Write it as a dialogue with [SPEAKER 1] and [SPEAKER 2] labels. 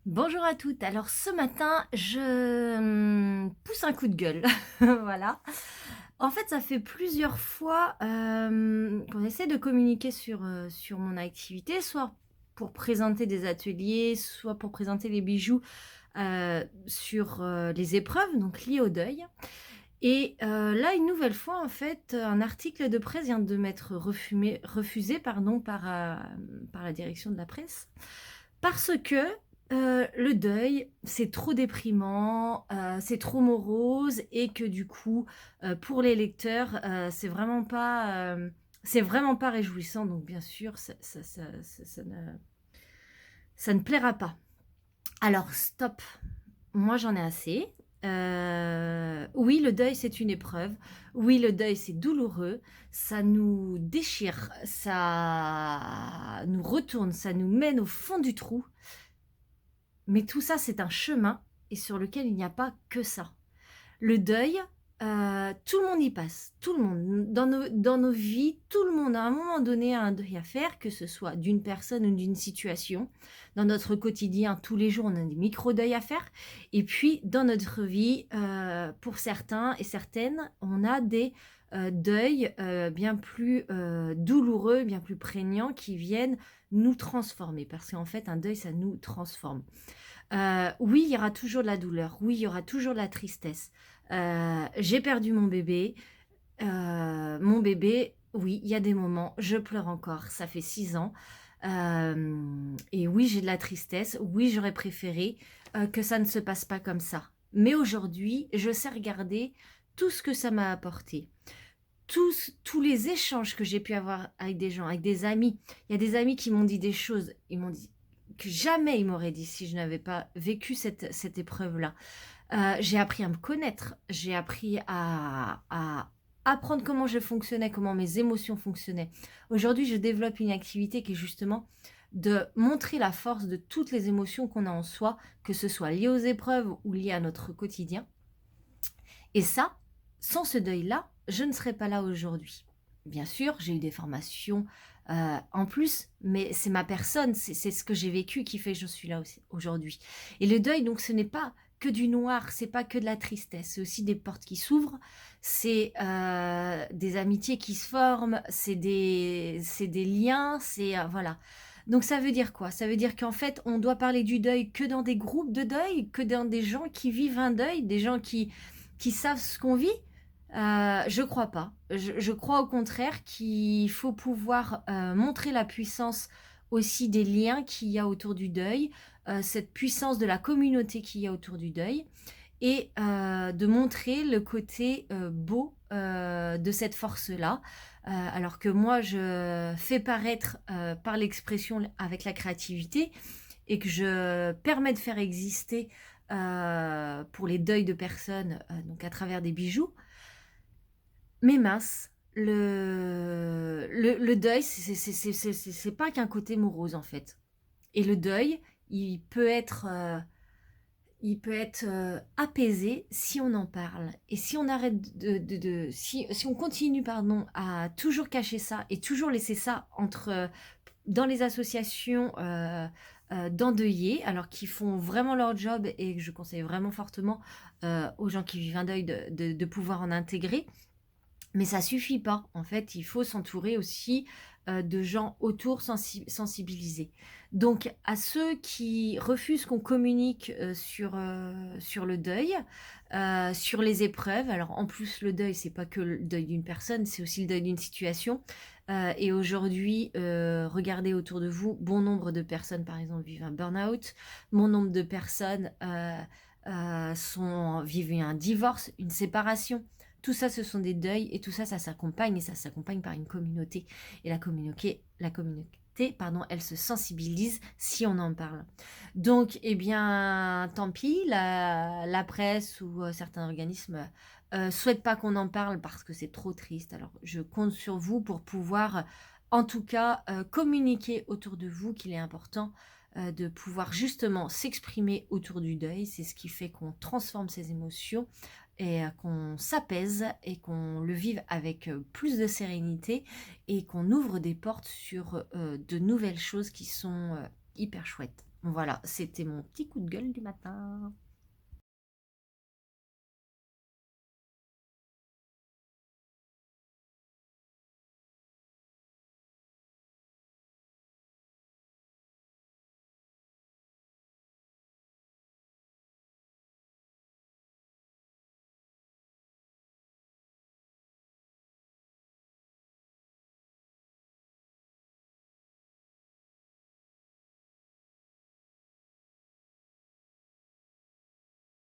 [SPEAKER 1] Bonjour à toutes. Alors ce matin, je pousse un coup de gueule. Voilà. En fait, ça fait plusieurs fois qu'on essaie de communiquer sur mon activité, soit pour présenter des ateliers, soit pour présenter les bijoux sur les épreuves, donc liées au deuil. Et là, une nouvelle fois, en fait, un article de presse vient de m'être refusé pardon, par la direction de la presse parce que, le deuil, c'est trop déprimant, c'est trop morose et que du coup, pour les lecteurs, c'est vraiment pas réjouissant donc bien sûr ça ne plaira pas. Alors stop, moi j'en ai assez. Oui, le deuil, c'est une épreuve. Oui, le deuil, c'est douloureux. Ça nous déchire, ça nous retourne, ça nous mène au fond du trou. Mais tout ça, c'est un chemin et sur lequel il n'y a pas que ça. Le deuil, tout le monde y passe, tout le monde. Dans nos vies, tout le monde, à un moment donné, a un deuil à faire, que ce soit d'une personne ou d'une situation. Dans notre quotidien, tous les jours, on a des micro-deuils à faire. Et puis, dans notre vie, pour certains et certaines, on a des deuils bien plus douloureux, bien plus prégnants, qui viennent nous transformer. Parce qu'en fait, un deuil, ça nous transforme. Oui, il y aura toujours de la douleur. Oui, il y aura toujours de la tristesse. J'ai perdu mon bébé. Oui, il y a des moments, je pleure encore. Ça fait 6 ans. Et oui, j'ai de la tristesse. Oui, j'aurais préféré que ça ne se passe pas comme ça. Mais aujourd'hui, je sais regarder tout ce que ça m'a apporté. Tous les échanges que j'ai pu avoir avec des gens, avec des amis. Il y a des amis qui m'ont dit des choses. Ils m'ont dit que jamais ils m'auraient dit si je n'avais pas vécu cette épreuve-là. J'ai appris à me connaître, j'ai appris à apprendre comment je fonctionnais, comment mes émotions fonctionnaient. Aujourd'hui, je développe une activité qui est justement de montrer la force de toutes les émotions qu'on a en soi, que ce soit lié aux épreuves ou lié à notre quotidien. Et ça, sans ce deuil-là, je ne serais pas là aujourd'hui. Bien sûr, j'ai eu des formations en plus, mais c'est ma personne, c'est ce que j'ai vécu qui fait que je suis là aujourd'hui. Et le deuil, donc, ce n'est pas que du noir, c'est pas que de la tristesse, c'est aussi des portes qui s'ouvrent, c'est des amitiés qui se forment, c'est des liens, c'est voilà. Donc ça veut dire quoi? Ça veut dire qu'en fait, on doit parler du deuil que dans des groupes de deuil, que dans des gens qui vivent un deuil, des gens qui savent ce qu'on vit. Je crois pas. Je crois au contraire qu'il faut pouvoir montrer la puissance aussi des liens qu'il y a autour du deuil, cette puissance de la communauté qu'il y a autour du deuil, et de montrer le côté beau de cette force-là. Alors que moi, je fais paraître par l'expression avec la créativité et que je permets de faire exister pour les deuils de personnes, donc à travers des bijoux. Mais mince, le deuil, c'est pas qu'un côté morose en fait. Et le deuil, il peut être, apaisé si on en parle. Et si on arrête si on continue, pardon, à toujours cacher ça et toujours laisser ça dans les associations d'endeuillés, alors qu'ils font vraiment leur job et que je conseille vraiment fortement aux gens qui vivent un deuil de pouvoir en intégrer. Mais ça suffit pas. En fait, il faut s'entourer aussi de gens autour sensibilisés. Donc, à ceux qui refusent qu'on communique sur le deuil, sur les épreuves. Alors, en plus, le deuil, c'est pas que le deuil d'une personne, c'est aussi le deuil d'une situation. Et aujourd'hui, regardez autour de vous, bon nombre de personnes, par exemple, vivent un burn-out. Bon nombre de personnes vivent un divorce, une séparation. Tout ça, ce sont des deuils et tout ça, ça s'accompagne et ça s'accompagne par une communauté. Et la communauté, pardon, elle se sensibilise si on en parle. Donc, eh bien, tant pis, la presse ou certains organismes souhaitent pas qu'on en parle parce que c'est trop triste. Alors, je compte sur vous pour pouvoir, en tout cas, communiquer autour de vous qu'il est important de pouvoir justement s'exprimer autour du deuil. C'est ce qui fait qu'on transforme ses émotions et qu'on s'apaise et qu'on le vive avec plus de sérénité et qu'on ouvre des portes sur de nouvelles choses qui sont hyper chouettes. Voilà, c'était mon petit coup de gueule du matin.